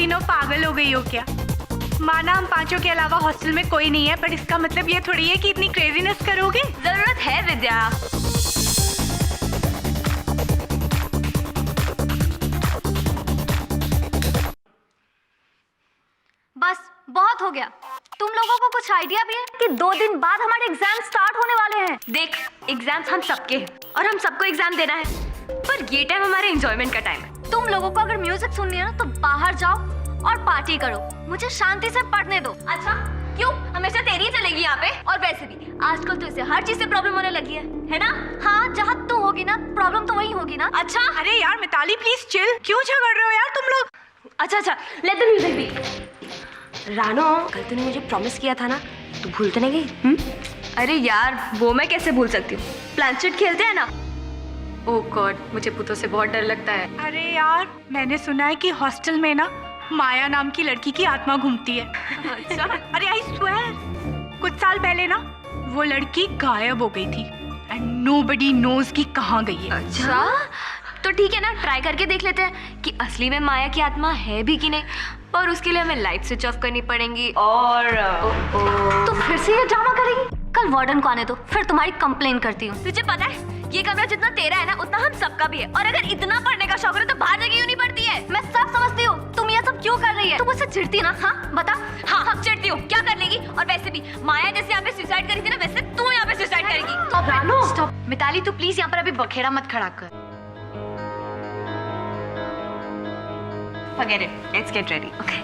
तीनों पागल हो गई हो क्या? माना हम पांचों के अलावा हॉस्टल में कोई नहीं है, पर इसका मतलब ये थोड़ी है कि इतनी क्रेजीनेस करोगे। जरूरत है विद्या। बस बहुत हो गया। तुम लोगों को कुछ आइडिया भी है कि 2 दिन बाद हमारे एग्जाम स्टार्ट होने वाले हैं। देख, एग्जाम्स हम सबके हैं और हम सबको एग्जाम देना है, पर ये टाइम हमारे एंजॉयमेंट का टाइम है। तुम लोगों को अगर म्यूजिक सुननी है ना तो बाहर जाओ और पार्टी करो, मुझे शांति से पढ़ने दो। अच्छा क्यों, हमेशा तेरी ही चलेगी यहाँ पे? और वैसे भी आजकल तो इसे हर चीज से प्रॉब्लम होने लगी है ना? हाँ, जहाँ तू होगी ना प्रॉब्लम तो वही होगी ना। अच्छा अरे यार मिताली प्लीज चिल, क्यों झगड़ रहे हो यार तुम लोग? अच्छा लेट द म्यूजिक बी। रानो, कल तूने मुझे प्रॉमिस किया था ना, तू भूल तो नहीं गई? अरे यार वो मैं कैसे भूल सकती हूँ, प्लानचेट खेलते हैं ना। ओह गॉड, मुझे भूतों से बहुत डर लगता है। अरे यार मैंने सुना है कि हॉस्टल में ना माया नाम की लड़की की आत्मा घूमती है। अच्छा? अरे आई स्वेयर, कुछ साल पहले ना वो लड़की गायब हो गई थी एंड नोबडी नोज कि कहाँ गई है। अच्छा तो ठीक है ना, ट्राई करके देख लेते हैं कि असली में माया की आत्मा है भी कि नहीं, पर उसके लिए हमें लाइट स्विच ऑफ करनी पड़ेगी। और तो फिर से ये ड्रामा करेगी? कल वार्डन को आने दो, फिर तुम्हारी कंप्लेन करती हूँ। तुझे पता है ये कमरा जितना तेरा है ना उतना हम सबका भी है, और अगर इतना पढ़ने का शौक है तो बाहर जगह क्यों नहीं पड़ती है? मैं सब समझती हूँ, तुम ये सब क्यों कर रही है? तुम मुझसे चिढ़ती ना? हाँ बता। हाँ चिढ़ती हूँ, क्या कर लेगी? और वैसे भी माया जैसे यहाँ पे सुसाइड करी थी ना, वैसे तू यहाँ पे सुसाइड करेगी। स्टॉप मिताली, तू प्लीज यहाँ पर अभी बखेड़ा मत खड़ा कर। Forget it. Let's get ready. Okay.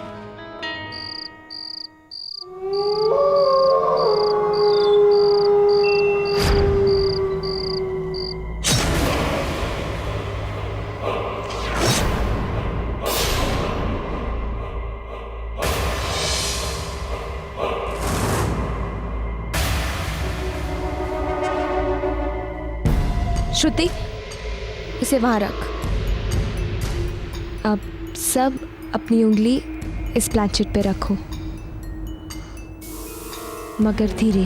श्रुति, इसे वहां रख। अब सब अपनी उंगली इस प्लानचेट पे रखो, मगर धीरे।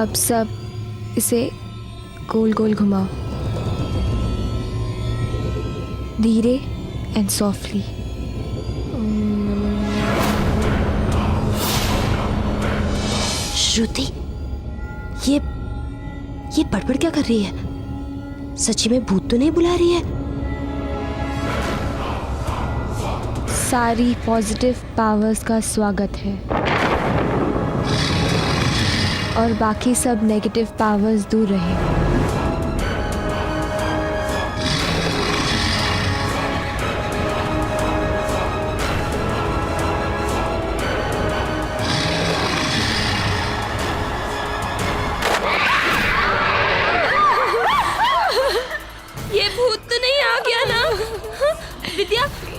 अब सब इसे गोल गोल घुमाओ, धीरे एंड सॉफ्टली। श्रुति, ये बड़बड़ क्या कर रही है? सच्ची में भूत तो नहीं बुला रही है? सारी पॉजिटिव पावर्स का स्वागत है और बाकी सब नेगेटिव पावर्स दूर रहे।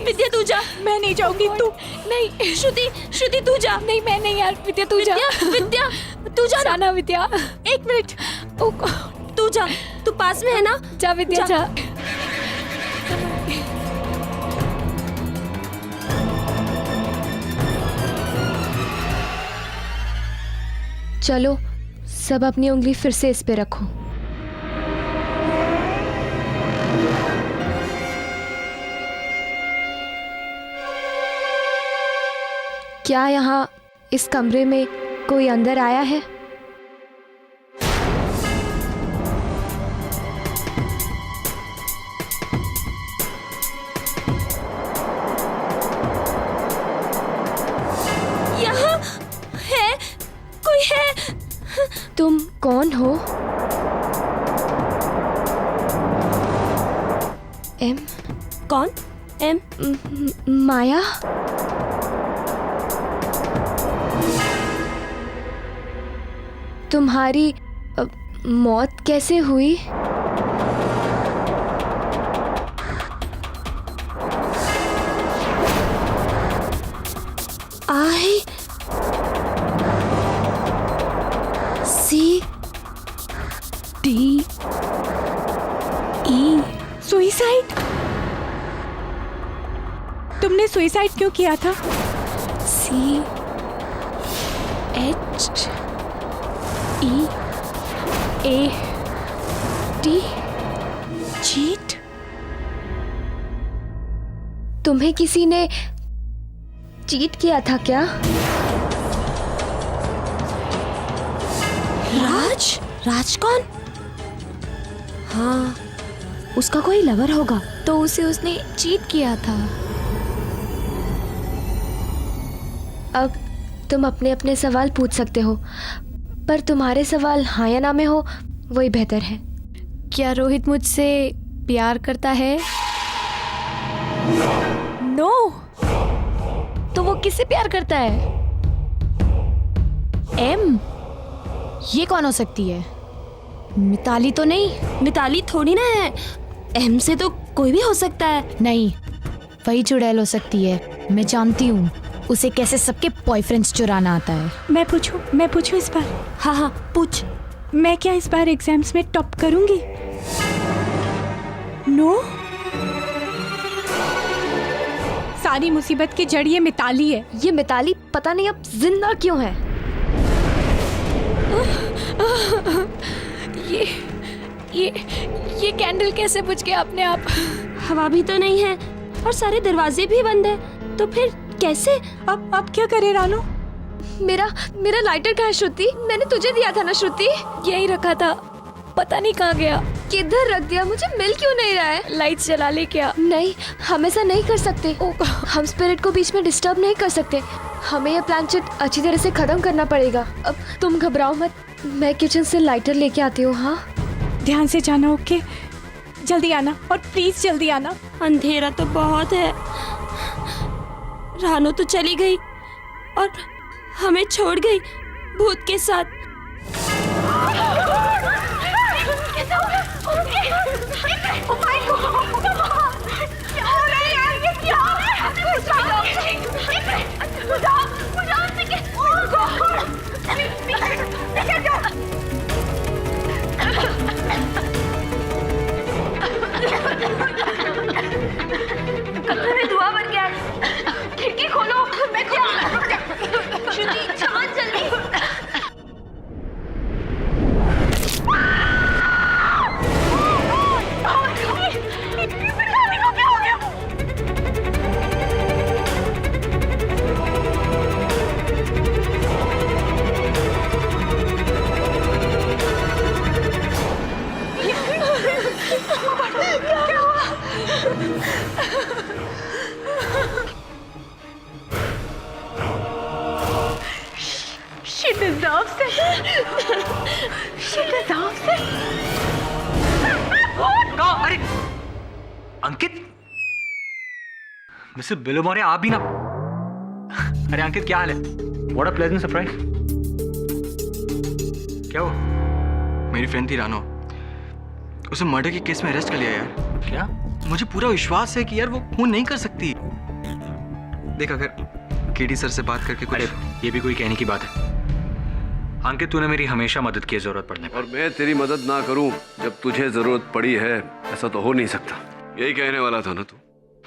विद्या तू जा। मैं नहीं जाऊंगी। तू नहीं, श्रुति तू जा। नहीं मैं नहीं यार, विद्या तू जा। विद्या तू जा ना विद्या। 1 मिनट। तू जा, तू पास में है ना? जा विद्या जा। चलो सब अपनी उंगली फिर से इस पे रखो। क्या यहाँ इस कमरे में कोई अंदर आया है? यहाँ है, कोई है? तुम कौन हो? एम? कौन? एम? माया? तुम्हारी मौत कैसे हुई? I C D E। Suicide? तुमने सुइसाइड क्यों किया था? C HEAT। चीट? तुम्हें किसी ने चीट किया था क्या? राज? राज कौन? हाँ, उसका कोई लवर होगा। तो उसे उसने चीट किया था। अब तुम अपने अपने सवाल पूछ सकते हो, पर तुम्हारे सवाल हाँ या ना में हो वही बेहतर है। क्या रोहित मुझसे प्यार करता है? नो। तो वो किससे प्यार करता है? एम? ये कौन हो सकती है? मिताली तो नहीं? मिताली थोड़ी ना है, एम से तो कोई भी हो सकता है। नहीं, वही चुड़ैल हो सकती है। मैं जानती हूँ उसे कैसे सबके बॉयफ्रेंड्स चुराना आता है। मैं पूछूं इस बार? हाँ हाँ पूछ। मैं क्या इस बार एग्जाम्स में टॉप करूंगी? नो। सारी मुसीबत की जड़ ये मिताली है। ये मिताली पता नहीं अब जिंदा क्यों है। ये कैंडल कैसे बुझ गया अपने आप? हवा भी तो नहीं है और सारे दरवाजे भी बंद है, तो फिर कैसे? अब क्या करे रानो? मेरा लाइटर कहाँ है श्रुति? मैंने तुझे दिया था ना श्रुति? यही रखा था, पता नहीं कहाँ गया। किधर रख दिया? मुझे मिल क्यों नहीं रहा है? लाइट जला ले क्या? नहीं, हम ऐसा नहीं कर सकते। हम स्पिरिट को बीच में डिस्टर्ब नहीं कर सकते। हमें ये प्लानचेट अच्छी तरह से खत्म करना पड़ेगा। अब तुम घबराओ मत, मैं किचन से लाइटर लेके आती हूँ। हाँ, ध्यान से जाना, ओके? जल्दी आना, और प्लीज जल्दी आना। अंधेरा तो बहुत है। रानो तो चली गई और हमें छोड़ गई भूत के साथ। धुआं भर गया है। खिड़की खोलो। मैं श्रुति छान जल्दी। She deserves it. She deserves it. अरे अंकित, मिस्टर बिलोमोरे, आप भी ना। अरे अंकित, क्या हाल है? What a pleasant surprise. क्या हुआ? मेरी फ्रेंड थी रानो, उसे मर्डर के केस में अरेस्ट कर लिया यार। क्या? मुझे पूरा विश्वास है कि यार वो खून नहीं कर सकती। देख, अगर केडी सर से बात करके अरे कुछ। ये भी कोई कहने की बात है? अंकित, तूने मेरी हमेशा मदद की जरूरत पड़ने पर। और मैं तेरी मदद ना करूं जब तुझे जरूरत पड़ी है, ऐसा तो हो नहीं सकता। यही कहने वाला था ना तू?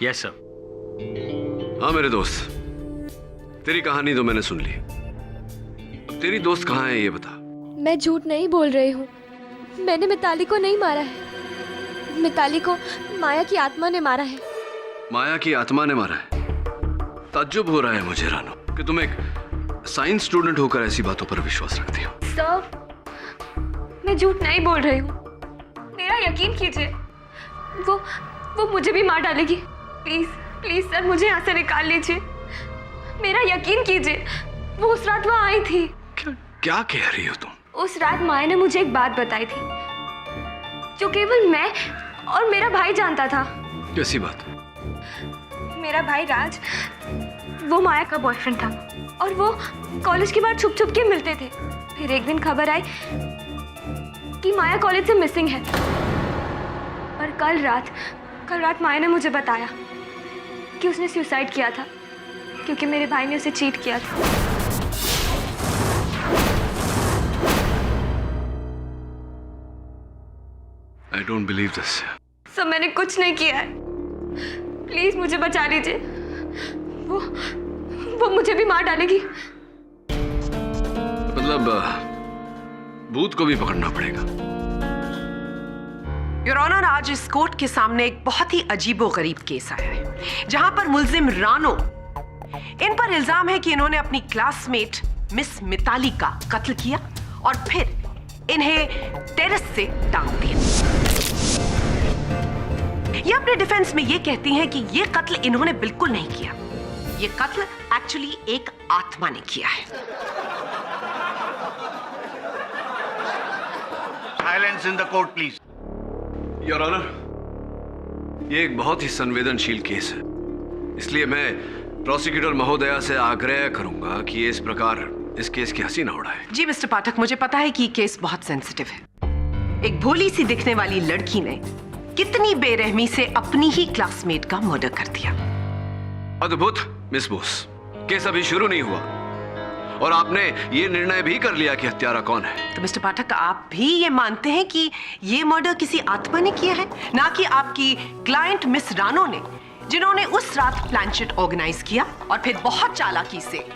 Yes sir. हाँ मेरे दोस्त, तेरी कहानी तो मैंने सुन ली। अब तेरी दोस्त कहाँ है ये बता। मैं झूठ नहीं बोल रही हूँ। मैंने मिताली को नहीं मारा है। मिताली को माया की आत्मा ने मारा है। माया की आत्मा ने मारा है? ताज्जुब हो रहा है मुझे रानो कि तुम एक साइंस स्टूडेंट होकर ऐसी बातों पर विश्वास रखती हो। सर, मैं झूठ नहीं बोल रही हूँ। मेरा यकीन कीजिए, वो मुझे भी मार डालेगी। प्लीज प्लीज सर, मुझे यहाँ से निकाल लीजिए। मेरा यकीन कीजिए, वो उस रात वहाँ आई थी। क्या कह रही हो तुम? उस रात माया ने मुझे एक बात बताई थी जो केवल मैं और मेरा भाई जानता था। कैसी बात? मेरा भाई राज, वो माया का बॉयफ्रेंड था और वो कॉलेज के बाद छुप छुप के मिलते थे। फिर एक दिन खबर आई कि माया कॉलेज से मिसिंग है। और कल रात माया ने मुझे बताया कि उसने सुसाइड किया था क्योंकि मेरे भाई ने उसे चीट किया था। I don't believe this. सब मैंने कुछ नहीं किया है। प्लीज मुझे बचा लीजिए। वो मुझे भी मार डालेगी। मतलब भूत को भी पकड़ना पड़ेगा। योर ऑनर, आज इस कोर्ट के सामने एक बहुत ही अजीबोगरीब केस आया है, जहां पर मुल्जिम रानो, इन पर इल्जाम है कि इन्होंने अपनी क्लासमेट मिस मिताली का कत्ल किया और फिर इन्हें टेरेस से टांग दिया। ये अपने डिफेंस में ये कहती हैं कि ये कत्ल इन्होंने बिल्कुल नहीं किया, ये कत्ल एक्चुअली एक आत्मा ने किया है। Silence in the court please. Your honour, ये एक बहुत ही संवेदनशील केस है, इसलिए मैं प्रोसिक्यूटर महोदया से आग्रह करूंगा कि ये इस प्रकार इस केस की हंसी न उड़ाए। जी मिस्टर पाठक, मुझे पता है कि केस बहुत सेंसिटिव है। एक भोली सी दिखने वाली लड़की ने कितनी बेरहमी से अपनी ही क्लासमेट का मर्डर कर दिया। अद्भुत मिस बोस, केस अभी शुरू नहीं हुआ और आपने ये निर्णय भी कर लिया कि हत्यारा कौन है। तो मिस्टर पाठक, आप भी ये मानते हैं कि ये मर्डर किसी आत्मा ने किया है, ना कि आपकी क्लाइंट मिस रानो ने, जिन्होंने उस रात प्लानचेट ऑर्गेनाइज किया और फिर बहुत चालाकी से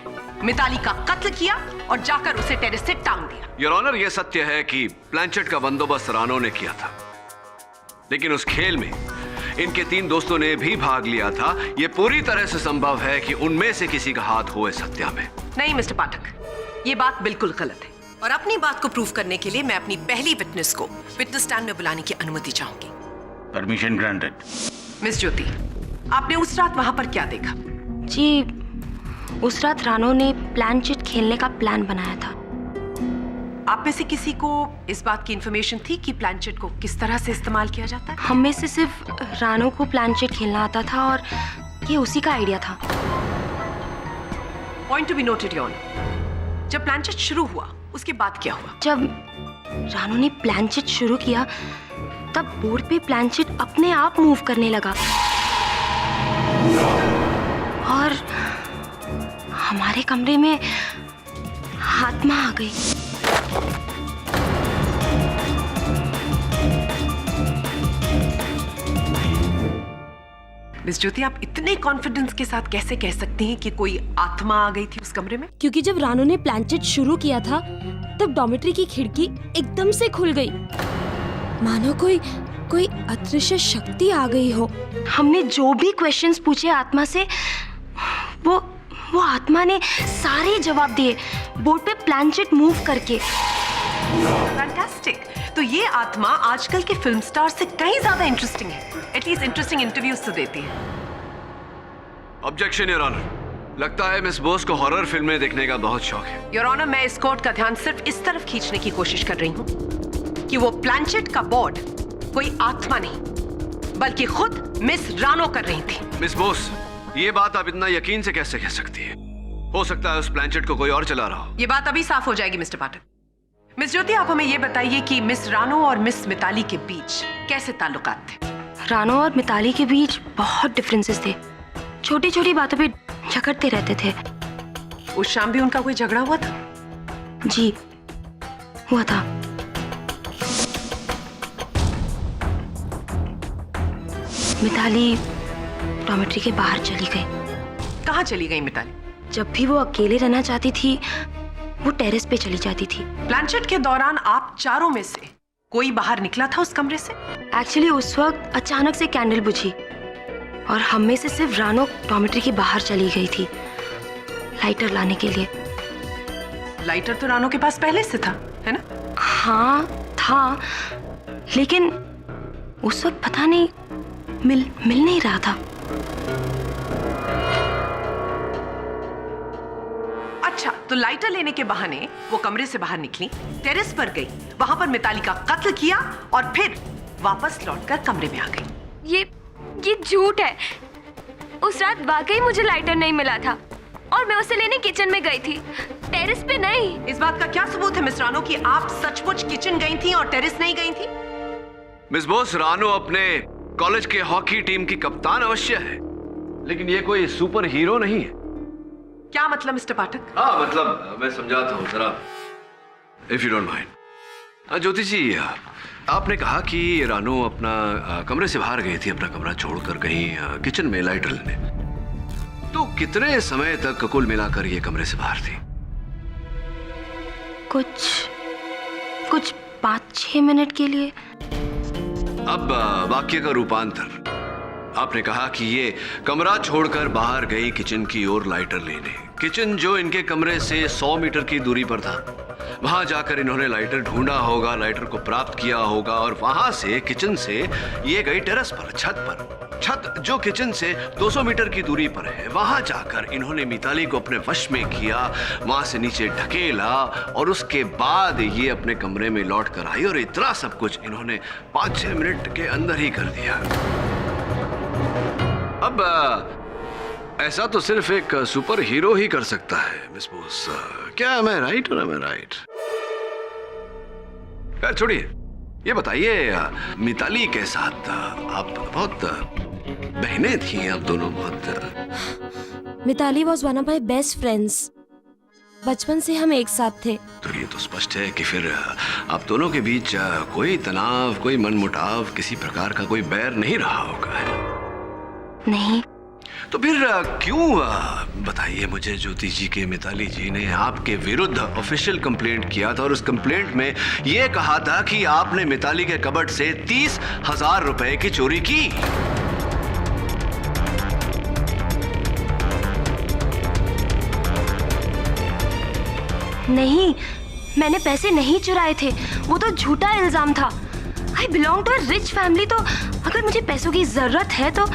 मिताली का कत्ल किया और जाकर उसे टेरेस से टांग दिया। योर ऑनर, यह सत्य है कि प्लानचेट का बंदोबस्त रानो ने किया था, लेकिन उस खेल में इनके 3 दोस्तों ने भी भाग लिया था। यह पूरी तरह से संभव है कि उनमें से किसी का हाथ हो इस हत्या में। नहीं मिस्टर पाठक, ये बात बिल्कुल गलत है और अपनी बात को प्रूव करने के लिए मैं अपनी पहली विटनेस को विटनेस स्टैंड में बुलाने की अनुमति चाहूंगी। Permission granted. मिस ज्योति, आपने उस रात वहां पर क्या देखा? जी, उस रात रानो ने प्लानचेट खेलने का प्लान बनाया था। आप में से किसी को इस बात की इंफॉर्मेशन थी कि प्लानचेट को किस तरह से इस्तेमाल किया जाता है? हम में से सिर्फ रानो को प्लानचेट खेलना आता था और ये उसी का आइडिया था। Point to be noted your honour. जब प्लानचेट शुरू हुआ उसके बाद क्या हुआ? जब रानो ने प्लानचेट शुरू किया तब बोर्ड पे प्लानचेट अपने आप मूव करने लगा और हमारे कमरे में आत्मा आ गई। मिस ज्योति, आप इतने कॉन्फिडेंस के साथ कैसे कह सकती हैं कि कोई आत्मा आ गई थी उस कमरे में? क्योंकि जब रानो ने प्लानचेट शुरू किया था तब डॉर्मेट्री की खिड़की एकदम से खुल गई, मानो कोई अदृश्य शक्ति आ गई हो। हमने जो भी क्वेश्चंस पूछे आत्मा से, वो आत्मा ने सारे जवाब दिए बोर्ड पे प्लानचेट मूव करके। फैंटास्टिक। तो ये आत्मा आजकल के फिल्म स्टार से कहीं ज्यादा इंटरेस्टिंग है। एटलीस्ट इंटरेस्टिंग इंटरव्यूज तो देती है। ऑब्जेक्शन योर ऑनर, लगता है मिस बोस को हॉरर फिल्में देखने का बहुत शौक है। योर ऑनर, मैं इस कोर्ट का ध्यान सिर्फ इस तरफ खींचने की कोशिश कर रही हूँ कि वो प्लानचेट का बोर्ड कोई आत्मा नहीं बल्कि खुद मिस रानो कर रही थी। मिस बोस, ये बात आप इतना यकीन से कैसे कह सकती है? हो सकता है उस प्लानचेट को कोई और चला रहा हो। ये बात अभी साफ हो जाएगी मिस्टर पाठक। मिस ज्योति, आप हमें ये बताइए कि मिस रानो और मिस मिताली के बीच कैसे ताल्लुकात थे? रानो और मिताली के बीच बहुत डिफरेंसेस थे, छोटी छोटी बातों पे झगड़ते रहते थे। उस शाम भी उनका कोई झगड़ा हुआ था? जी, हुआ था। मिताली डॉर्मेट्री के बाहर चली गई। कहाँ चली गई मिताली? जब भी वो अकेले रहना चाहती थी वो टेरेस पे चली जाती थी। प्लानचेट के दौरान आप चारों में से कोई बाहर निकला था उस कमरे से? एक्चुअली उस वक्त अचानक से कैंडल बुझी और हम में से सिर्फ रानो डॉर्मेट्री के बाहर चली गई थी लाइटर लाने के लिए। लाइटर तो रानो के पास पहले से था, है ना? हाँ था, लेकिन उस वक्त पता नहीं मिल नहीं रहा था। अच्छा, तो लाइटर लेने के बहाने वो कमरे से बाहर निकली, टेरेस पर गई, वहां पर मिताली का कत्ल किया और फिर वापस लौटकर कमरे में आ गई। ये झूठ है। उस रात वाकई मुझे लाइटर नहीं मिला था और मैं उसे लेने किचन में गई थी, टेरेस पे नहीं। इस बात का क्या सबूत है मिस रानो कि आप सचमुच किचन गई थी और टेरेस नहीं गई थी? मिस बोस, रानो अपने कॉलेज के हॉकी टीम की कप्तान अवश्य है, लेकिन ये कोई सुपर हीरो नहीं है। क्या मतलब मिस्टर पाठक? हाँ, मतलब मैं समझाता हूँ जरा, इफ यू डोंट माइंड। ज्योति जी, आपने कहा कि रानो अपना कमरे से बाहर गई थी, अपना कमरा छोड़कर कहीं किचन में लाइटर लेने। तो कितने समय तक कुल मिलाकर ये कमरे से बाहर थी? कुछ 5-6 मिनट के लिए। अब वाक्य का रूपांतर। आपने कहा कि ये कमरा छोड़कर बाहर गई किचन की ओर लाइटर लेने। किचन जो इनके कमरे से 100 मीटर की दूरी पर था, वहां जाकर इन्होंने लाइटर ढूंढा होगा, लाइटर को प्राप्त किया होगा और वहां से किचन से ये गई टेरेस पर, छत जो किचन से 200 मीटर की दूरी पर है। वहां जाकर इन्होंने मिताली को अपने वश में किया, वहां से नीचे ढकेला और उसके बाद ये अपने कमरे में लौट कर आई और इतना सब कुछ इन्होंने 5-6 मिनट के अंदर ही कर दिया। अब ऐसा तो सिर्फ एक सुपर हीरो ही कर सकता है मिस बोस। क्या मैं राइट और मैं राइट? खैर छोड़िए, ये बताइए मिताली के साथ आप बहुत बहनें थी, आप दोनों बहुत। Mitali was one of my best friends. बचपन से हम एक साथ थे। तो ये तो स्पष्ट है कि फिर आप दोनों के बीच कोई तनाव, कोई मनमुटाव, किसी प्रकार का कोई बैर नहीं रहा होगा। नहीं। तो फिर क्यों, बताइए मुझे, ज्योति जी के मिताली जी ने आपके विरुद्ध ऑफिशियल कंप्लेंट किया था और उस कंप्लेंट में यह कहा था कि आपने मिताली के कबर्ड से 30,000 रुपए की चोरी की। नहीं, मैंने पैसे नहीं चुराए थे, वो तो झूठा इल्जाम था। I belong to a rich family, तो अगर मुझे पैसों की जरूरत है तो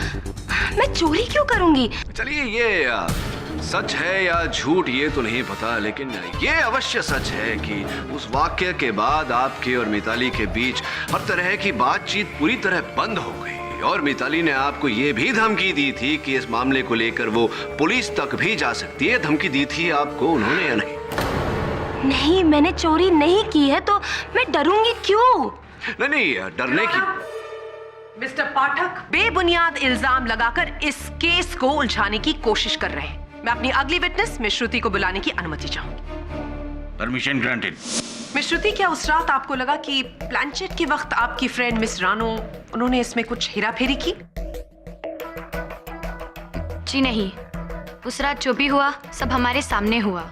मैं चोरी क्यों करूंगी? चलिए, ये सच है या झूठ ये तो नहीं पता, लेकिन ये अवश्य सच है कि उस वाक्य के बाद आपके और मिताली के बीच हर तरह की बातचीत पूरी तरह बंद हो गई और मिताली ने आपको ये भी धमकी दी थी कि इस मामले को लेकर वो पुलिस तक भी जा सकती है। धमकी दी थी आपको उन्होंने या नहीं? नहीं, मैंने चोरी नहीं की है, तो मैं डरूंगी क्यों? नहीं, डरने की। मिस्टर पाठक बेबुनियाद इल्जाम लगाकर इस केस को उलझाने की कोशिश कर रहे हैं। मैं अपनी अगली विटनेस मिस श्रुति को बुलाने की अनुमति चाहूंगी। Permission granted. मिस श्रुति, क्या उस रात आपको लगा कि प्लानचेट के वक्त आपकी फ्रेंड मिस रानो, उन्होंने इसमें कुछ हेराफेरी की? जी नहीं, उस रात जो भी हुआ सब हमारे सामने हुआ।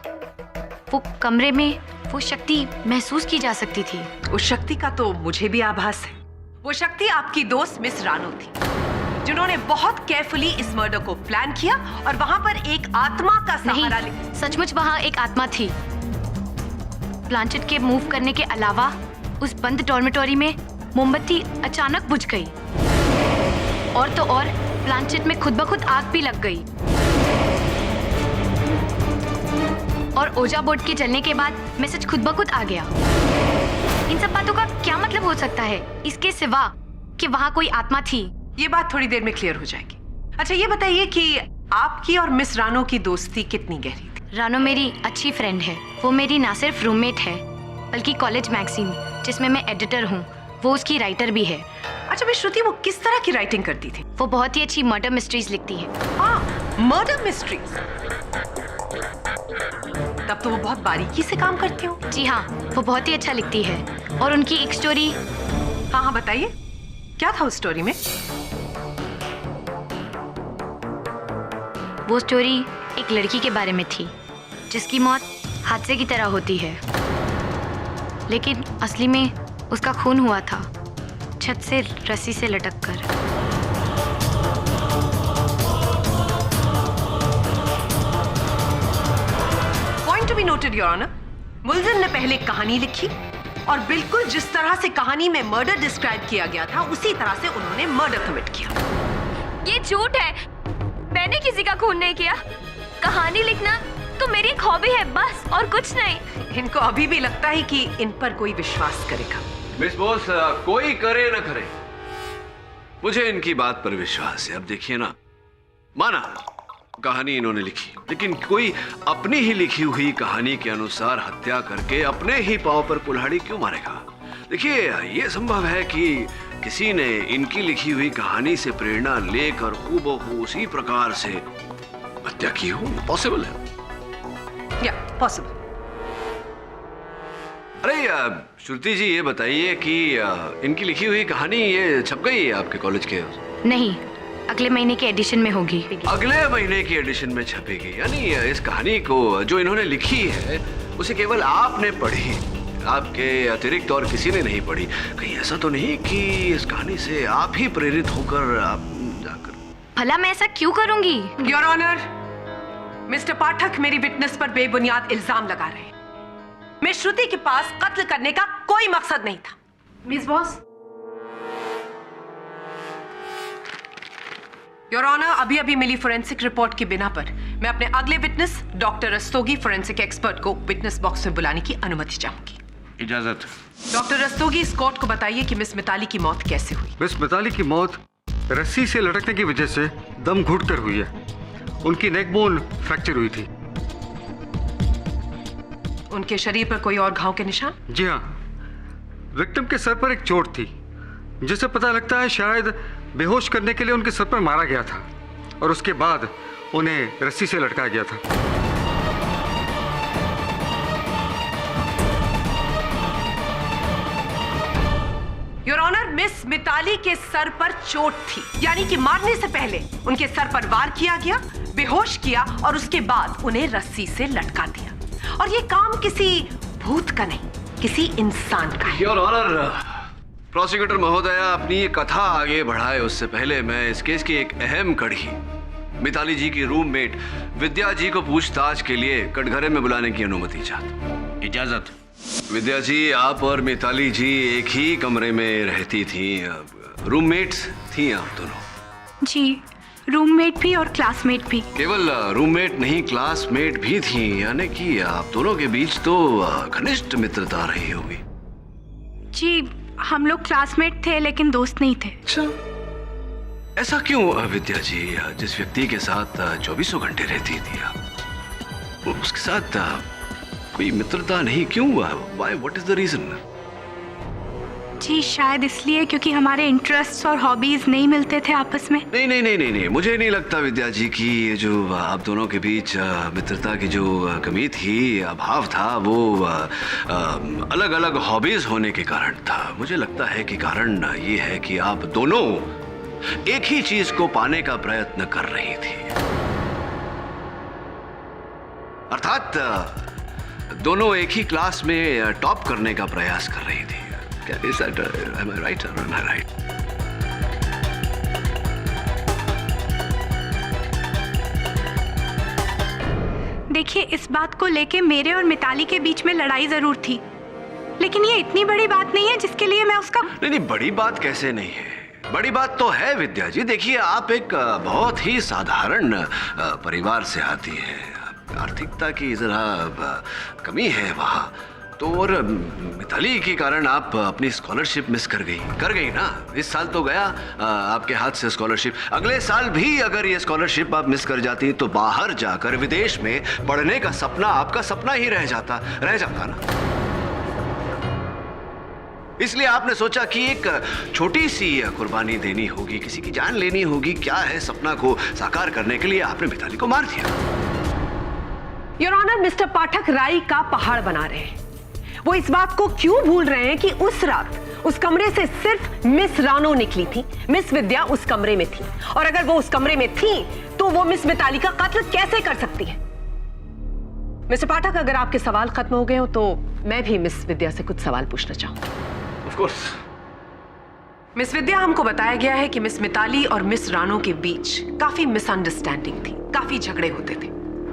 वो कमरे में वो शक्ति महसूस की जा सकती थी। उस शक्ति का तो मुझे भी आभास है। वो शक्ति आपकी दोस्त मिस रानो थी, जिन्होंने बहुत केयरफुली इस मर्डर को प्लान किया और वहां पर एक आत्मा का सहारा ले। सचमुच वहां एक आत्मा थी। प्लानचेट के मूव करने के अलावा उस बंद डॉर्मेटोरी में मोमबत्ती अचानक बुझ गई और तो और प्लानचेट में खुद ब खुद आग भी लग गई और ओजा बोर्ड के जलने के बाद मैसेज खुद ब खुद आ गया। इन सब बातों का क्या मतलब हो सकता है इसके सिवा कि वहां कोई आत्मा थी? ये बात थोड़ी देर में क्लियर हो जाएगी। अच्छा, ये बताइए कि आपकी और मिस रानो की दोस्ती कितनी गहरी थी? रानो मेरी अच्छी फ्रेंड है। वो मेरी ना सिर्फ रूममेट है बल्कि कॉलेज मैगजीन जिसमें मैं एडिटर हूँ, वो उसकी राइटर भी है। अच्छा मिस श्रुति, वो किस तरह की राइटिंग करती थी? वो बहुत ही अच्छी मर्डर मिस्ट्रीज लिखती है। Murder mysteries? तब तो वो बहुत बारीकी से काम करती हो। जी हाँ, वो बहुत ही अच्छा लिखती है और उनकी एक स्टोरी। हाँ, बताइए, क्या था उस स्टोरी में? वो स्टोरी एक लड़की के बारे में थी जिसकी मौत हादसे की तरह होती है, लेकिन असली में उसका खून हुआ था छत से रस्सी से लटक कर। Point to be noted your honour. मुलजिम ने पहले कहानी लिखी और बिल्कुल जिस तरह से कहानी में मर्डर डिस्क्राइब किया गया था उसी तरह से उन्होंने मर्डर कमिट किया। ये झूठ है, मैंने किसी का खून नहीं किया। कहानी लिखना तो मेरी एक हॉबी है बस, और कुछ नहीं। इनको अभी भी लगता है कि इन पर कोई विश्वास करेगा। मिस बोस, कोई करे न करे, मुझे इनकी बात पर विश्वास है। अब देखिए ना, माना कहानी इन्होंने लिखी, लेकिन कोई अपनी ही लिखी हुई कहानी के अनुसार हत्या करके अपने ही पांव पर कुल्हाड़ी क्यों मारेगा? देखिए, यह संभव है कि किसी ने इनकी लिखी हुई कहानी से प्रेरणा लेकर हूबहू उसी प्रकार से हत्या की हो। पॉसिबल है। या पॉसिबल। अरे श्रुति जी, ये बताइए कि इनकी लिखी हुई कहानी ये छप गई है आपके कॉलेज के? नहीं, अगले महीने के एडिशन में होगी। अगले महीने की एडिशन में छपेगी? यानी इस कहानी को जो इन्होंने लिखी है उसे केवल आपने पढ़ी, आपके अतिरिक्त और किसी ने नहीं पढ़ी। कहीं ऐसा तो नहीं कि इस कहानी से आप ही प्रेरित होकर आप जाकर? भला मैं ऐसा क्यों करूंगी? योर ऑनर, मिस्टर पाठक मेरी विटनेस पर बेबुनियाद इल्जाम लगा रहे हैं। मिस श्रुति के पास कत्ल करने का कोई मकसद नहीं था। Miss boss. योर ऑनर, अभी अभी मिली फोरेंसिक रिपोर्ट की बिना पर मैं अपने अगले witness doctor Rastogi, forensic expert को विटनेस बॉक्स में बुलाने की अनुमति चाहूंगी। इजाजत। डॉक्टर रस्तोगी, इस कोर्ट को बताइए कि मिस मिताली की मौत कैसे हुई। मिस मिताली की मौत रस्सी से लटकने की वजह से दम घुटकर हुई है। उनकी नेक बोन फ्रैक्चर हुई थी। उनके शरीर पर कोई और घाव के निशान? जी हाँ, विक्टिम के सर पर एक चोट थी, जिससे पता लगता है शायद बेहोश करने के लिए उनके सर पर मारा गया था और उसके बाद उन्हें रस्सी से लटकाया गया था। योर ऑनर, मिस मिताली के सर पर चोट थी, यानी कि मारने से पहले उनके सर पर वार किया गया, बेहोश किया और उसके बाद उन्हें रस्सी से लटका दिया। और ये काम किसी भूत का नहीं, किसी इंसान का है। योर ऑनर, प्रोसिक्यूटर महोदया अपनी ये कथा आगे बढ़ाए उससे पहले मैं इस केस की एक अहम कड़ी, मिताली जी की रूममेट विद्या जी को पूछताछ के लिए कटघरे में बुलाने की अनुमति चाहता हूं। इजाजत। विद्या जी, आप और मिताली जी एक ही कमरे में रहती थी, रूममेट्स थी आप दोनों? जी, रूममेट भी और क्लासमेट भी। केवल रूममेट नहीं, क्लासमेट भी थी, यानी कि आप दोनों के बीच तो घनिष्ठ मित्रता रही होगी। जी, हम लोग क्लासमेट थे लेकिन दोस्त नहीं थे। अच्छा, ऐसा क्यों विद्या जी? जिस व्यक्ति के साथ 24 घंटे रहती थी आप, उसके साथ कोई मित्रता नहीं क्यों? Why? What is the reason? जी, शायद इसलिए क्योंकि हमारे इंटरेस्ट्स और हॉबीज नहीं मिलते थे आपस में। नहीं नहीं नहीं नहीं नहीं, मुझे नहीं लगता विद्या जी कि ये जो आप दोनों के बीच मित्रता की जो कमी थी, अभाव था, वो अलग अलग हॉबीज होने के कारण था। मुझे लगता है कि कारण ये है कि आप दोनों एक ही चीज को पाने का प्रयत्न कर रही थी, अर्थात दोनों एक ही क्लास में टॉप करने का प्रयास कर रही थी। Is that, am I right or am I right? देखिए, इस बात को लेके मेरे और मिताली के बीच में लड़ाई जरूर थी, लेकिन ये इतनी बड़ी बात नहीं है जिसके लिए मैं उसका... नहीं, बड़ी बात कैसे नहीं है? बड़ी बात तो है विद्या जी। देखिए, आप एक बहुत ही साधारण परिवार से आती है, आर्थिकता की जरा कमी है वहाँ तो, और मिताली के कारण आप अपनी स्कॉलरशिप मिस कर गई ना। इस साल तो गया आपके हाथ से स्कॉलरशिप, अगले साल भी अगर ये स्कॉलरशिप आप मिस कर जाती तो बाहर जाकर विदेश में पढ़ने का सपना आपका सपना ही रह जाता ना। इसलिए आपने सोचा कि एक छोटी सी कुर्बानी देनी होगी, किसी की जान लेनी होगी। क्या है, सपना को साकार करने के लिए आपने मिताली को मार दिया। योर ऑनर, मिस्टर पाठक राई का पहाड़ बना रहे हैं। वो इस बात को क्यों भूल रहे हैं कि उस रात उस कमरे से सिर्फ मिस रानो निकली थी, मिस विद्या उस कमरे में थी, और अगर वो उस कमरे में थी तो वो मिस मिताली का कत्ल कैसे कर सकती है? मिस्टर पाठक, अगर आपके सवाल खत्म हो गए हो तो मैं भी मिस विद्या से कुछ सवाल पूछना चाहूंगी। Of course. मिस विद्या, हमको बताया गया है कि मिस मिताली और मिस रानो के बीच काफी मिसअंडरस्टैंडिंग थी, काफी झगड़े होते थे।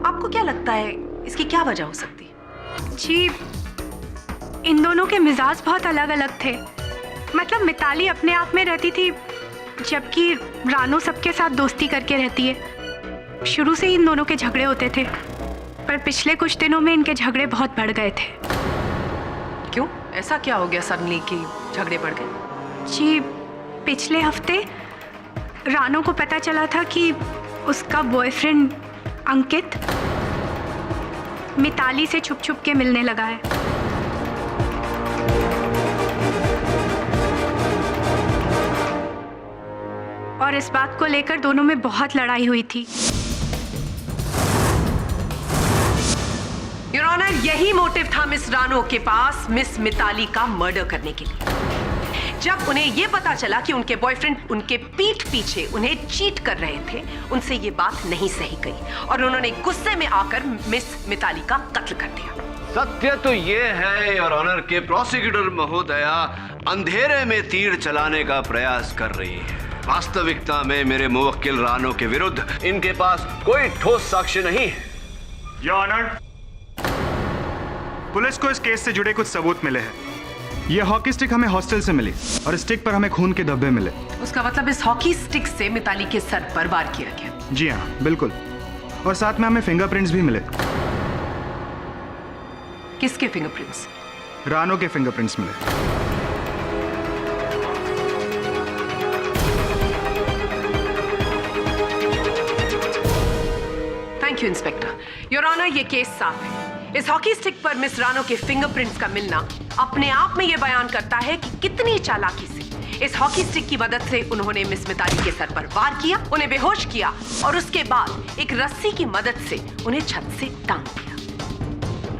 आपको क्या लगता है इसकी क्या वजह हो सकती है? जी, इन दोनों के मिजाज बहुत अलग अलग थे। मतलब मिताली अपने आप में रहती थी, जबकि रानो सबके साथ दोस्ती करके रहती है। शुरू से ही इन दोनों के झगड़े होते थे, पर पिछले कुछ दिनों में इनके झगड़े बहुत बढ़ गए थे। क्यों, ऐसा क्या हो गया सडनली कि झगड़े बढ़ गए? जी, पिछले हफ्ते रानो को पता चला था कि उसका बॉयफ्रेंड अंकित मिताली से छुप छुप के मिलने लगा है। और इस बात को लेकर दोनों में बहुत लड़ाई हुई थी। योर ऑनर, यही मोटिव था मिस रानो के पास मिस मिताली का मर्डर करने के लिए। जब उन्हें यह पता चला कि उनके बॉयफ्रेंड उनके पीठ पीछे उन्हें चीट कर रहे थे, उनसे ये बात नहीं सही गई और उन्होंने गुस्से में आकर मिस मिताली का कत्ल कर दिया। सत्य तो ये है योर ऑनर के प्रोसिक्यूटर महोदया अंधेरे में तीर चलाने का प्रयास कर रही है। वास्तविकता में मेरे मुवक्किल रानो के विरुद्ध इनके पास कोई ठोस साक्ष्य नहीं है। योर ऑनर, पुलिस को इस केस से जुड़े कुछ सबूत मिले हैं। ये हॉकी स्टिक हमें हॉस्टल से मिली और स्टिक पर हमें खून के धब्बे मिले। उसका मतलब इस हॉकी स्टिक से मिताली के सर पर वार किया गया। जी हाँ, बिल्कुल। और साथ में हमें फिंगरप्रिंट्स भी मिले। किसके फिंगरप्रिंट्स? रानो के फिंगरप्रिंट्स मिले। Thank you inspector. Your honour, ये केस साफ है। इस हॉकी स्टिक पर मिस रानो के फिंगरप्रिंट्स का मिलना अपने आप में यह बयान करता है कि कितनी चालाकी से इस हॉकी स्टिक की मदद से उन्होंने मिस मिताली के सर पर वार किया, उन्हें बेहोश किया और उसके बाद एक रस्सी की मदद से उन्हें छत से टांग दिया।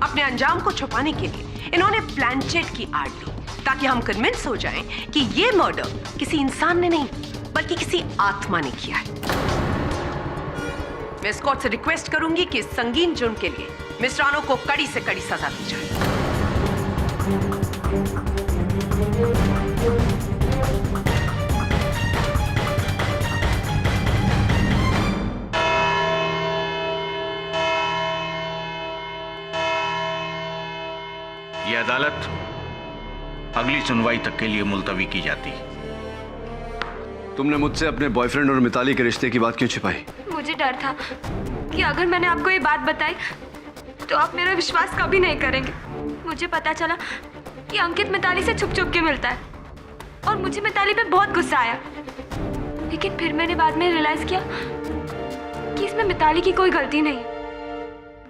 अपने अंजाम को छुपाने के लिए इन्होंने प्लानचेट की आड़ ली ताकि हम कन्विंस हो जाएं कि ये मर्डर किसी इंसान ने नहीं बल्कि किसी आत्मा ने किया है। मैं इस कोर्ट से रिक्वेस्ट करूंगी कि इस संगीन जुर्म के लिए मिस रानो को कड़ी से कड़ी सजा दी जाए। ये अदालत अगली सुनवाई तक के लिए मुलतवी की जाती है। तुमने मुझसे अपने बॉयफ्रेंड और मिताली के रिश्ते की बात क्यों छिपाई? मुझे डर था कि अगर मैंने आपको ये बात बताई तो आप मेरा विश्वास कभी नहीं करेंगे। मुझे पता चला कि अंकित मिताली से छुप छुप के मिलता है और मुझे मिताली पे बहुत गुस्सा आया। लेकिन फिर मैंने बाद में रियलाइज किया कि इसमें मिताली की कोई गलती नहीं है,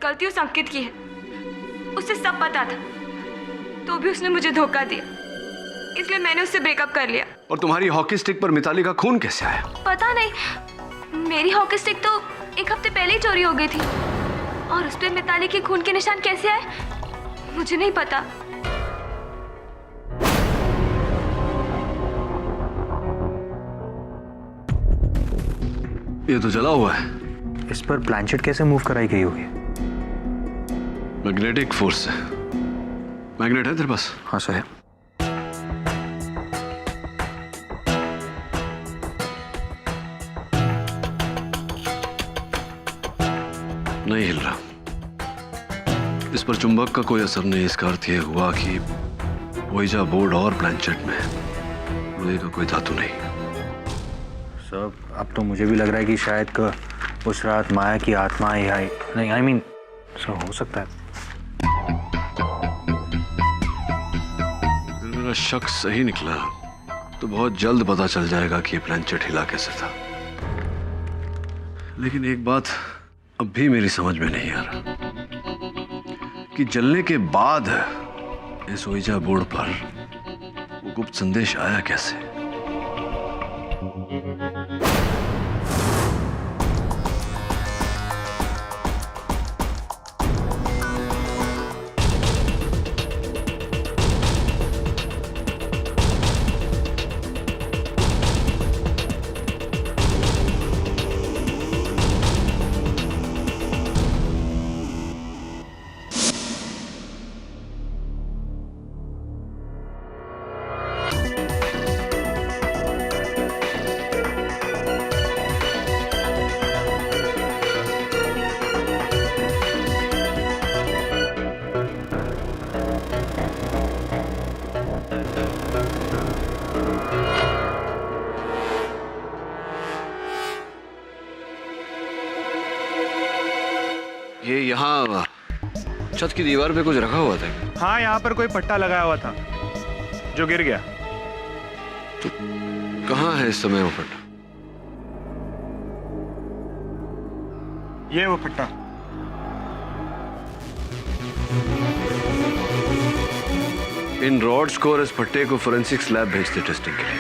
गलती उस अंकित की है। उसे सब पता था तो भी उसने मुझे धोखा दिया, इसलिए मैंने उससे ब्रेकअप कर लिया। और तुम्हारी हॉकी स्टिक पर मिताली का खून कैसे आया? पता नहीं, मेरी हॉकी स्टिक तो एक हफ्ते पहले ही चोरी हो गई थी और उस पे मिताली के खून के निशान कैसे आए मुझे नहीं पता। ये तो जला हुआ है। इस पर प्लानचेट कैसे मूव कराई गई होगी? मैग्नेटिक फोर्स है। मैग्नेट है तेरे पास? हाँ सर। नहीं हिल रहा। इस पर चुंबक का कोई असर नहीं। इसका अर्थ यह हुआ कि वोइजा बोर्ड और प्लानचेट में लोहे का कोई धातु नहीं। सर, अब तो मुझे भी लग रहा है कि शायद उस रात माया की आत्मा आई नहीं, आई मीन सर हो सकता है। मेरा शक सही निकला तो बहुत जल्द पता चल जाएगा कि ये प्लानचेट हिला कैसे था। लेकिन एक बात अब भी मेरी समझ में नहीं आ रहा कि जलने के बाद इस ओइजा बोर्ड पर वो गुप्त संदेश आया कैसे। ये यहाँ छत की दीवार पे कुछ रखा हुआ था? हाँ, यहाँ पर कोई पट्टा लगाया हुआ था जो गिर गया। तो कहाँ है इस समय वो पट्टा? ये वो पट्टा। इन रॉड्स को और इस पट्टे को फोरेंसिक्स लैब भेजते टेस्टिंग के लिए।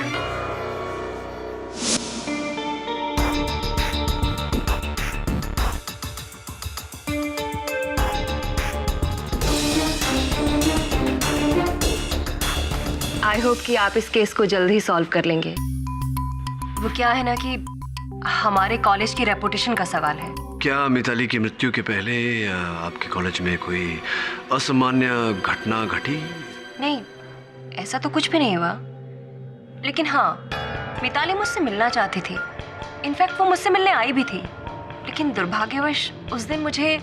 आई होप कि आप इस केस को जल्द ही सॉल्व कर लेंगे। वो क्या है ना कि हमारे कॉलेज की रेपुटेशन का सवाल है। क्या मिताली की मृत्यु के पहले आपके कॉलेज में कोई असामान्य घटना घटी? नहीं, ऐसा तो कुछ भी नहीं हुआ। लेकिन हाँ, मिताली मुझसे मिलना चाहती थी। इनफैक्ट वो मुझसे मिलने आई भी थी, लेकिन दुर्भाग्यवश उस दिन मुझे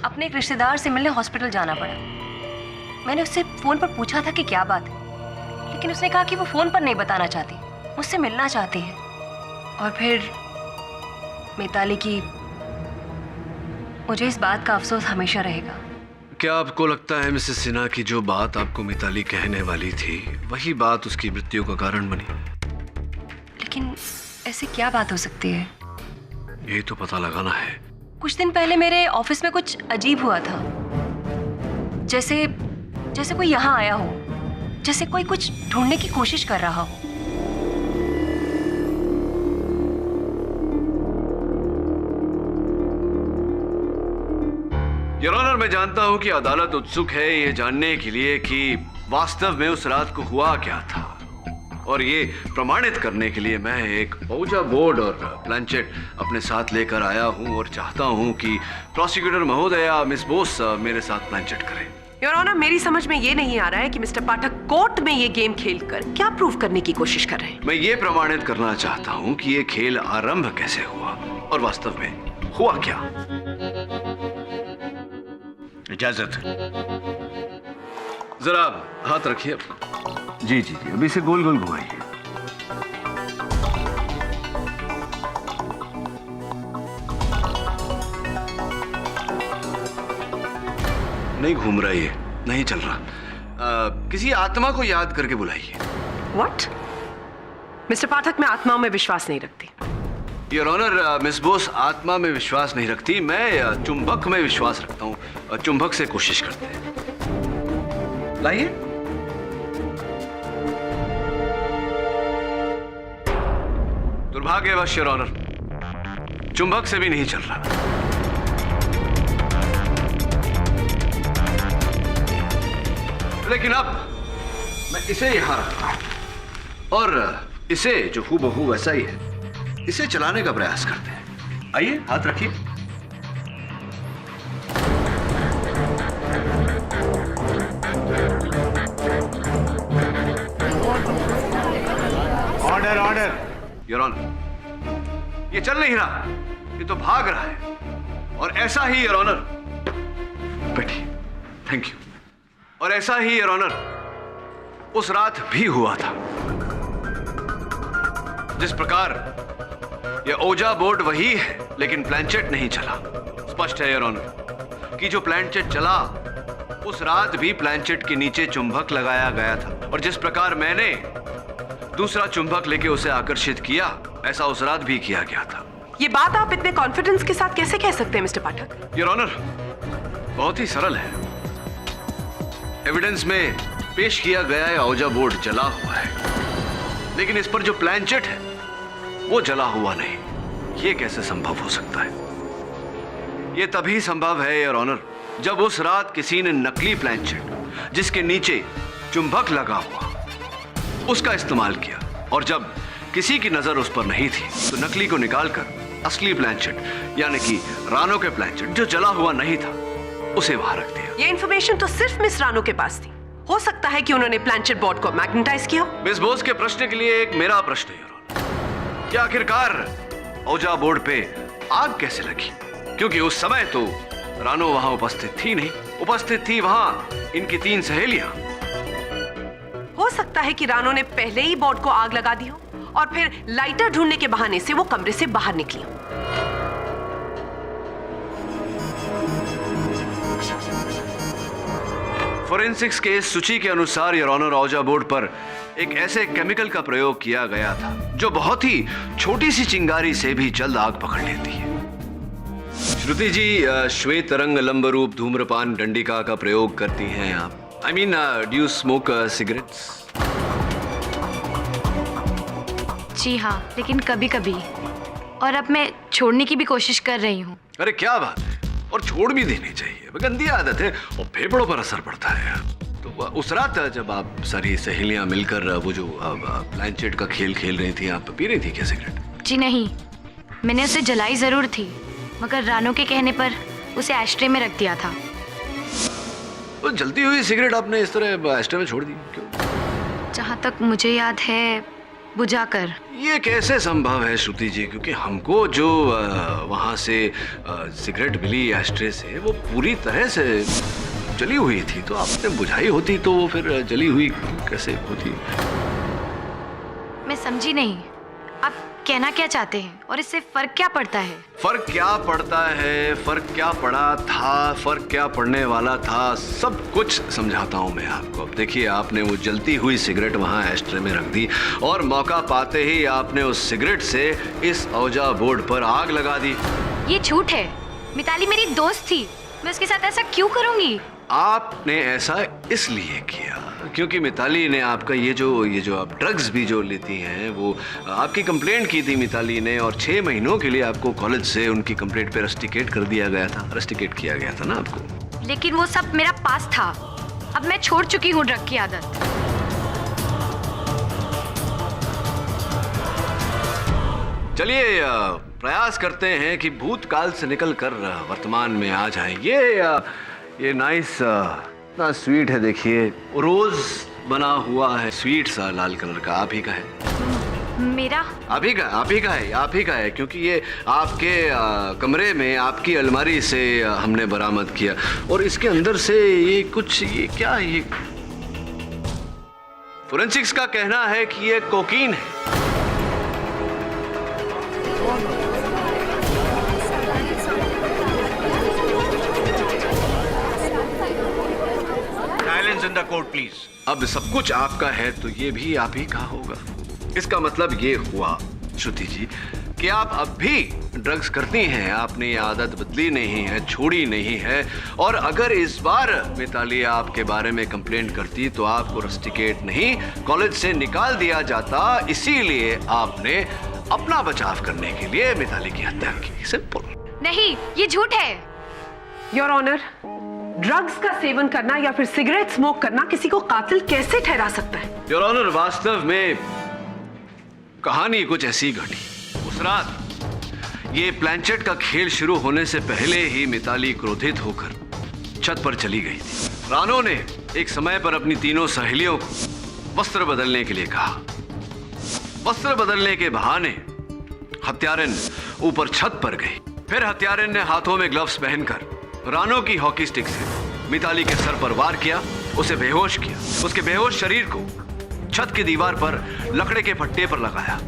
अपने एक रिश्तेदार से मिलने हॉस्पिटल जाना पड़ा। मैंने उससे फ़ोन पर पूछा था कि क्या बात है, लेकिन उसने कहा कि वो फ़ोन पर नहीं बताना चाहती, मुझसे मिलना चाहती है। और फिर मिताली की, मुझे इस बात का अफसोस हमेशा रहेगा। क्या आपको लगता है मिसेस सिन्हा की जो बात आपको मिताली कहने वाली थी वही बात उसकी मृत्यु का कारण बनी? लेकिन ऐसे क्या बात हो सकती है? यही तो पता लगाना है। कुछ दिन पहले मेरे ऑफिस में कुछ अजीब हुआ था। जैसे कोई यहाँ आया हो, जैसे कोई कुछ ढूंढने की कोशिश कर रहा हो। योर ऑनर, मैं जानता हूं कि अदालत उत्सुक है ये जानने के लिए कि वास्तव में उस रात को हुआ क्या था, और ये प्रमाणित करने के लिए मैं एक ओजा बोर्ड और प्लानचेट अपने साथ लेकर आया हूं और चाहता हूं कि प्रोसिक्यूटर महोदया मिस बोस मेरे साथ प्लानचेट करें। योर ऑनर, मेरी समझ में ये नहीं आ रहा है कि मिस्टर पाठक कोर्ट में ये गेम खेलकर क्या प्रूव करने की कोशिश कर रहे हैं। मैं ये प्रमाणित करना चाहता हूं कि ये खेल आरंभ कैसे हुआ और वास्तव में हुआ क्या। इजाजत। जरा हाथ रखिए। जी जी जी, अभी से गोल गोल घुमाइए। नहीं घूम रहा, ये नहीं चल रहा। किसी आत्मा को याद करके बुलाइए। व्हाट? मिस्टर पाठक, मैं आत्माओं में विश्वास नहीं रखती। योर ऑनर, मिस बोस आत्मा में विश्वास नहीं रखती, मैं चुंबक में विश्वास रखता हूँ। चुंबक से कोशिश करते हैं। लाइए। दुर्भाग्यवश योर ऑनर, चुंबक से भी नहीं चल रहा। लेकिन अब मैं इसे यहां रखता हूं और इसे जो हूबहू वैसा ही है, इसे चलाने का प्रयास करते हैं। आइए, हाथ रखिए। Order order. योर ऑनर, ये चल नहीं रहा, ये तो भाग रहा है। और ऐसा ही योर ऑनर, बैठिए, थैंक यू। और ऐसा ही योर ऑनर उस रात भी हुआ था। जिस प्रकार यह ओजा बोर्ड वही है, लेकिन प्लानचेट नहीं चला। स्पष्ट है योर ऑनर कि जो प्लानचेट चला उस रात भी प्लानचेट के नीचे चुंबक लगाया गया था, और जिस प्रकार मैंने दूसरा चुंबक लेके उसे आकर्षित किया, ऐसा उस रात भी किया गया था। ये बात आप इतने कॉन्फिडेंस के साथ कैसे कह सकते हैं मिस्टर पाठक? योर ऑनर, बहुत ही सरल है। एविडेंस में पेश किया गया ओजा बोर्ड जला हुआ है, लेकिन इस पर जो प्लानचेट है वो जला हुआ नहीं। ये कैसे संभव हो सकता है? ये तभी संभव है योर ऑनर जब उस रात किसी ने नकली प्लानचेट जिसके नीचे चुंबक लगा हुआ उसका इस्तेमाल किया, और जब किसी की नजर उस पर नहीं थी तो नकली को निकालकर असली प्लानचेट यानी कि रानो के प्लानचेट जो जला हुआ नहीं था उसे वहां रख दिया। ये इन्फॉर्मेशन तो सिर्फ मिस रानो के पास थी। हो सकता है कि उन्होंने प्लानचेट बोर्ड को मैग्नेटाइज किया। मिस बोस के प्रश्न के लिए एक मेरा प्रश्न है, क्या आखिरकार ओजा बोर्ड पे आग कैसे लगी? क्योंकि उस समय तो रानो वहां उपस्थित थी नहीं, उपस्थित थी वहां इनकी 3 सहेलियां। हो सकता है कि रानो ने पहले ही बोर्ड को आग लगा दी हो और फिर लाइटर ढूंढने के बहाने से वो कमरे से बाहर निकली हो। फोरेंसिक्स के सूची के अनुसार योर ऑनर ओजा बोर्ड पर एक ऐसे केमिकल का प्रयोग किया गया था जो बहुत ही छोटी सी चिंगारी से भी जल्द आग पकड़ लेती है। श्रुति जी, श्वेत रंग लंब रूप धूम्रपान डंडिका का प्रयोग करती हैं आप। I mean, do you smoke cigarettes? जी हाँ, लेकिन कभी कभी, और अब मैं छोड़ने की भी कोशिश कर रही हूँ। अरे क्या बात है, और छोड़ भी देनी चाहिए, गंदी आदत है और फेफड़ों पर असर पड़ता है। तो उस रात जब आप सारी सहेलियां मिलकर वो जो प्लानचेट का खेल खेल रही थी, आप पी रही थी क्या सिगरेट? जी नहीं, मैंने उसे जलाई जरूर थी, मगर रानो के कहने पर उसे एस्ट्रे में रख दिया था। तो जलती हुई सिगरेट आपने इस तरह एस्ट्रे में छोड़ दी क्यों? जहाँ तक मुझे याद है बुझाकर। ये कैसे संभव है श्रुति जी? क्योंकि हमको जो वहाँ से सिगरेट मिली एस्ट्रे से वो पूरी तरह से जली हुई थी, तो आपने बुझाई होती तो वो फिर जली हुई कैसे होती? मैं समझी नहीं, आप कहना क्या चाहते हैं और इससे फर्क क्या पड़ता है? फर्क क्या पड़ता है, फर्क क्या पड़ा था, फर्क क्या पड़ने वाला था, सब कुछ समझाता हूँ मैं आपको। अब देखिए, आपने वो जलती हुई सिगरेट वहाँ एस्ट्रे में रख दी और मौका पाते ही आपने उस सिगरेट से इस औजा बोर्ड पर आग लगा दी। ये झूठ है। मिताली मेरी दोस्त थी, मैं उसके साथ ऐसा क्यों करूँगी? आपने ऐसा इसलिए किया क्योंकि मिताली ने आपका ये जो आप ड्रग्स भी जो लेती हैं वो आपकी कंप्लेंट की थी मिताली ने, और 6 महीनों के लिए आपको कॉलेज से उनकी कंप्लेंट पे रस्टिकेट कर दिया गया था, रस्टिकेट किया गया था ना आपको। लेकिन वो सब मेरा पास था, अब मैं छोड़ चुकी हूँ ड्रग की आदत। चलिए प्रयास करते हैं कि भूतकाल से निकल कर वर्तमान में आ जाएं। ये नाइस ना स्वीट है, देखिए रोज बना हुआ है, स्वीट सा लाल कलर का, आप ही का है? मेरा? आप ही का है क्योंकि ये आपके कमरे में आपकी अलमारी से हमने बरामद किया, और इसके अंदर से ये कुछ, ये क्या है? ये फोरेंसिक्स का कहना है कि ये कोकीन है। Silence in the court please. अब सब कुछ आपका है तो ये भी आप ही का होगा। इसका मतलब ये हुआ श्रुति जी कि आप अब भी ड्रग्स करती हैं, आपने ये आदत बदली नहीं है, छोड़ी नहीं है, और अगर इस बार मिताली आपके बारे में कंप्लेंट करती तो आपको रस्टिकेट नहीं कॉलेज से निकाल दिया जाता। इसीलिए आपने अपना बचाव करने के लिए मिताली की हत्या की। सिंपल। नहीं, ये झूठ है। योर ऑनर, ड्रग्स का सेवन करना या फिर सिगरेट स्मोक करना किसी को कातिल कैसे ठहरा सकता है? योर ऑनर, वास्तव में कहानी कुछ ऐसी घटी। उस रात ये प्लानचेट का खेल शुरू होने से पहले ही मिताली क्रोधित होकर छत पर चली गई थी। रानो ने एक समय पर अपनी तीनों सहेलियों को वस्त्र बदलने के लिए कहा। वस्त्र बदलने के बहाने हत्यारिन ऊपर छत पर गई। फिर हत्यारिन ने हाथों में ग्लव्स पहनकर रानो की हॉकी स्टिक से मिताली के सर पर वार किया, उसे बेहोश किया। उसके बेहोश शरीर को छत की दीवार पर लकड़े के फट्टे पर लगाया,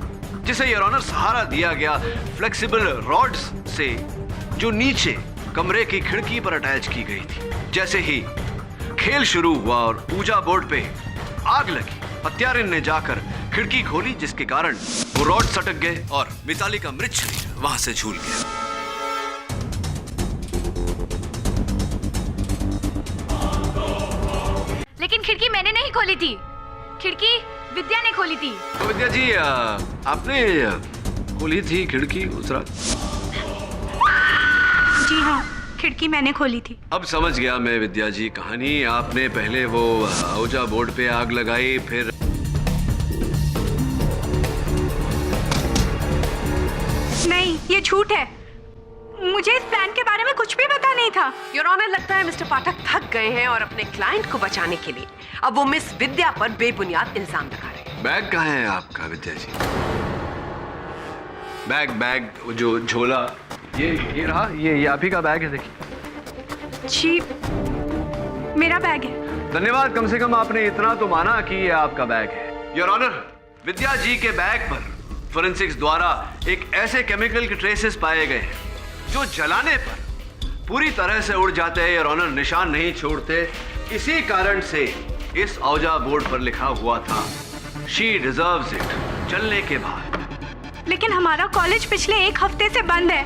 जिसे योर ऑनर सहारा दिया गया फ्लेक्सिबल रॉड्स से जो नीचे कमरे की खिड़की पर अटैच की गई थी। जैसे ही खेल शुरू हुआ और ऊजा बोर्ड पे आग लगी, हत्यारिन ने जाकर खिड़की खोली, जिसके कारण वो रॉड सटक गए और मिताली का मृत शरीर वहां से झूल गया। लेकिन खिड़की मैंने नहीं खोली थी, खिड़की विद्या ने खोली थी। तो विद्या जी, आपने खोली थी खिड़की उस रात? जी हाँ, खिड़की मैंने खोली थी। अब समझ गया मैं विद्या जी कहानी। आपने पहले वो औजा बोर्ड पे आग लगाई, फिर नहीं, ये झूठ है। मुझे इस प्लान के बारे में कुछ भी पता नहीं था। योर ऑनर, लगता है मिस्टर पाठक थक गए हैं और अपने क्लाइंट को बचाने के लिए अब वो मिस विद्या पर बेबुनियाद इल्जाम लगा रहे हैं। बैग कहाँ है आपका विद्या जी? बैग जो झोला, ये रहा, ये आप ही का बैग है, देखिए। जी, मेरा बैग है। धन्यवाद, कम से कम आपने इतना तो माना कि ये आपका बैग है। योर ऑनर, विद्या जी के बैग पर फोरेंसिक्स द्वारा एक ऐसे केमिकल के ट्रेसेस पाए गए हैं जो जलाने पर पूरी तरह से उड़ जाते हैं। योर ऑनर, निशान नहीं छोड़ते। इसी कारण से इस औजा बोर्ड पर लिखा हुआ था, शी डिजर्व्स इट, जलने के बाद। लेकिन हमारा कॉलेज पिछले 1 हफ्ते से बंद है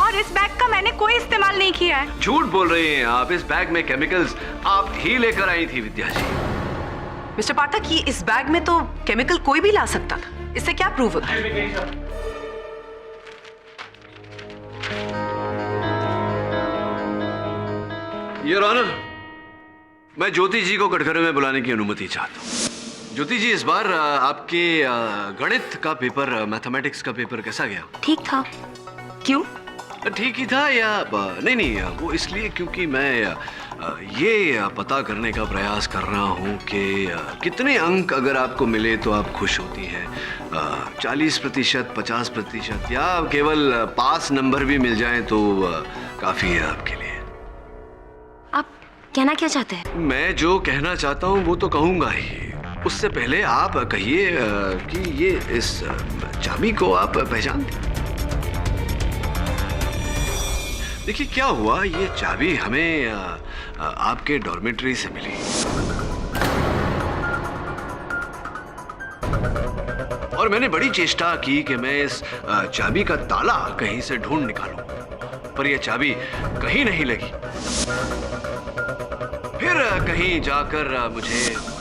और इस बैग का मैंने कोई इस्तेमाल नहीं किया है। झूठ बोल रही हैं आप। इस बैग में केमिकल्स आप ही लेकर आई थी विद्या जी। मिस्टर पाठक, ये इस बैग में तो केमिकल कोई भी ला सकता था, इससे क्या प्रूव होता है? योर ऑनर, मैं ज्योति जी को कटघरे में बुलाने की अनुमति चाहता हूँ। ज्योति जी, इस बार आपके गणित का पेपर, मैथमेटिक्स का पेपर कैसा गया? ठीक था। क्यों? ठीक ही था या नहीं, वो इसलिए क्योंकि मैं ये पता करने का प्रयास कर रहा हूँ कि कितने अंक अगर आपको मिले तो आप खुश होती हैं। 40%, 50% या केवल पास नंबर भी मिल जाए तो काफ़ी है आपके लिए। आप कहना क्या चाहते हैं? मैं जो कहना चाहता हूँ वो तो कहूँगा ही। उससे पहले आप कहिए कि ये इस चाबी को आप पहचानते? देखिए क्या हुआ, ये चाबी हमें आपके डॉर्मेट्री से मिली और मैंने बड़ी चेष्टा की कि मैं इस चाबी का ताला कहीं से ढूंढ निकालूं, पर यह चाबी कहीं नहीं लगी। फिर कहीं जाकर मुझे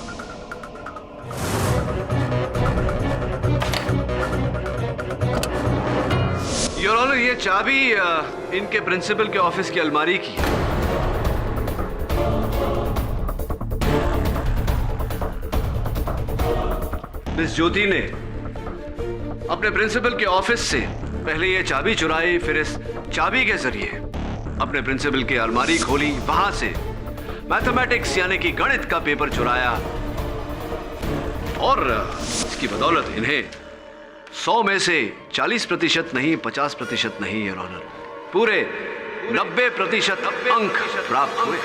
योर ऑनर, ये चाबी इनके प्रिंसिपल के ऑफिस की अलमारी की है। मिस ज्योति ने अपने प्रिंसिपल के ऑफिस से पहले ये चाबी चुराई, फिर इस चाबी के जरिए अपने प्रिंसिपल की अलमारी खोली, वहां से मैथमेटिक्स यानी कि गणित का पेपर चुराया और इसकी बदौलत इन्हें 100 में से 40% नहीं, 50% नहीं योर ऑनर, पूरे 90% अंक प्राप्त हुए।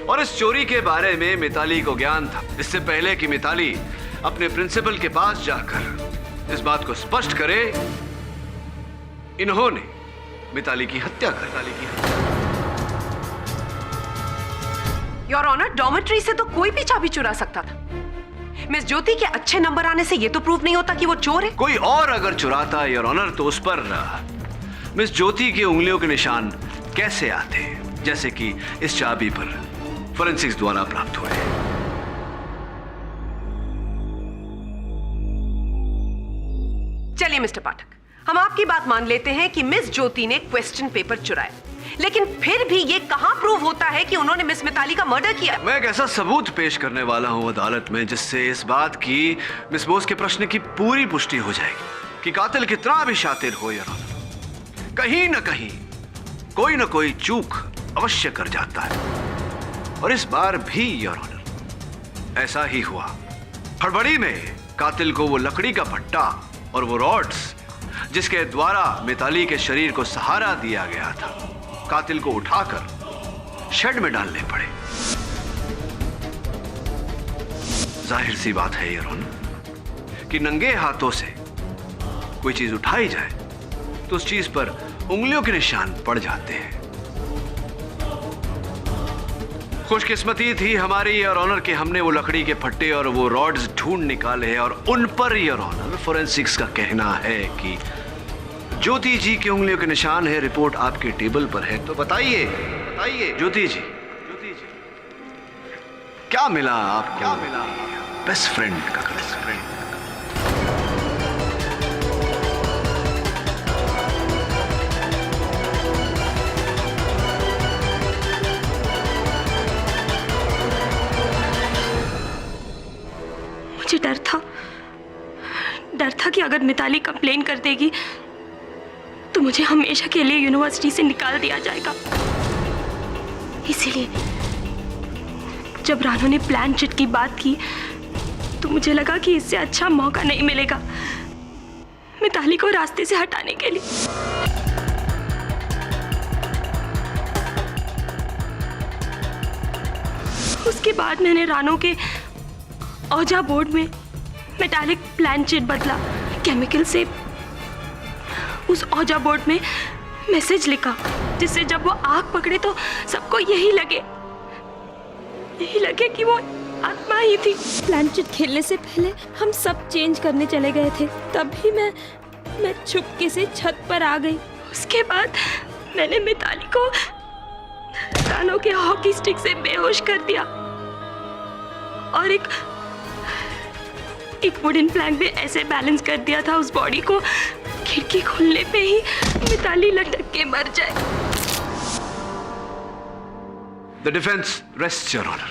और इस चोरी के बारे में मिताली को ज्ञान था, इससे पहले कि मिताली अपने प्रिंसिपल के पास जाकर इस बात को स्पष्ट करे, इन्होंने मिताली की हत्या कर डाली। योर ऑनर, डॉर्मेट्री से तो कोई भी चाबी चुरा सकता था। मिस ज्योति के अच्छे नंबर आने से ये तो प्रूव नहीं होता कि वो चोर है। कोई और अगर चुराता योर ऑनर तो उस पर मिस ज्योति की उंगलियों के निशान कैसे आते, जैसे कि इस चाबी पर फोरेंसिक्स द्वारा प्राप्त हुए। चलिए मिस्टर पाठक, हम आपकी बात मान लेते हैं कि मिस ज्योति ने क्वेश्चन पेपर चुराया, लेकिन फिर भी ये कहां प्रूव होता है कि उन्होंने मिस मिताली का मर्डर किया? मैं एक ऐसा सबूत पेश करने वाला हूं अदालत में जिससे इस बात की मिस बोस के प्रश्न की पूरी पुष्टि हो जाएगी कि कातिल कितना भी शातिर हो योर ऑनर, कहीं ना कहीं कोई ना कोई चूक अवश्य कर जाता है। और इस बार भी योर ऑनर ऐसा ही हुआ। हड़बड़ी में कातिल को वो लकड़ी का पट्टा और वो रॉड्स जिसके द्वारा मिताली के शरीर को सहारा दिया गया था, कातिल को उठाकर शेड में डालने पड़े। जाहिर सी बात है योर ऑनर कि नंगे हाथों से कोई चीज उठाई जाए तो उस चीज पर उंगलियों के निशान पड़ जाते हैं। खुशकिस्मती थी हमारी योर ऑनर कि हमने वो लकड़ी के फट्टे और वो रॉड्स ढूंढ निकाले हैं और उन पर योर ऑनर फोरेंसिक्स का कहना है कि ज्योति जी की उंगलियों के निशान है। रिपोर्ट आपके टेबल पर है, तो बताइए ज्योति जी क्या मिला आपको? क्या मिला बेस्ट फ्रेंड का? बेस्ट फ्रेंड मुझे डर था कि अगर मिताली कंप्लेन कर देगी तो मुझे हमेशा के लिए यूनिवर्सिटी से निकाल दिया जाएगा। इसीलिए जब रानू ने प्लान चिट की बात की तो मुझे लगा कि इससे अच्छा मौका नहीं मिलेगा मिताली को रास्ते से हटाने के लिए। उसके बाद मैंने रानू के औजा बोर्ड में मेटालिक प्लान चिट बदला, केमिकल से उस औजा बोर्ड में मैसेज लिखा जिससे जब वो आग पकड़े तो सबको यही लगे कि वो आत्मा ही थी। प्लानचेट खेलने से पहले हम सब चेंज करने चले गए थे, तभी मैं चुपके से छत पर आ गई। उसके बाद मैंने मिताली को कानों के हॉकी स्टिक से बेहोश कर दिया और एक वुडन प्लैंक में ऐसे बैलेंस कर दिया था उस बॉडी को खिड़की खुलने पे ही मिताली लटक के मर जाए। The defense rests, Your Honor.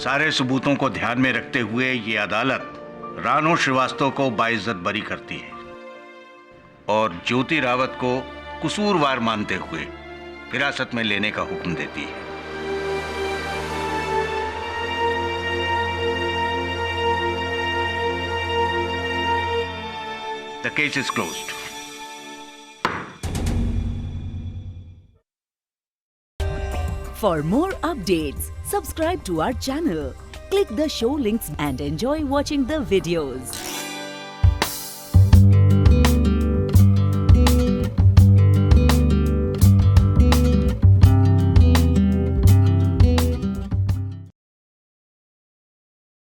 सारे सबूतों को ध्यान में रखते हुए ये अदालत रानो श्रीवास्तव को बाइज्जत बरी करती है और ज्योति रावत को कसूरवार मानते हुए हिरासत में लेने का हुक्म देती है। The case is closed. For more updates, subscribe to our channel, click the show links and enjoy watching the videos.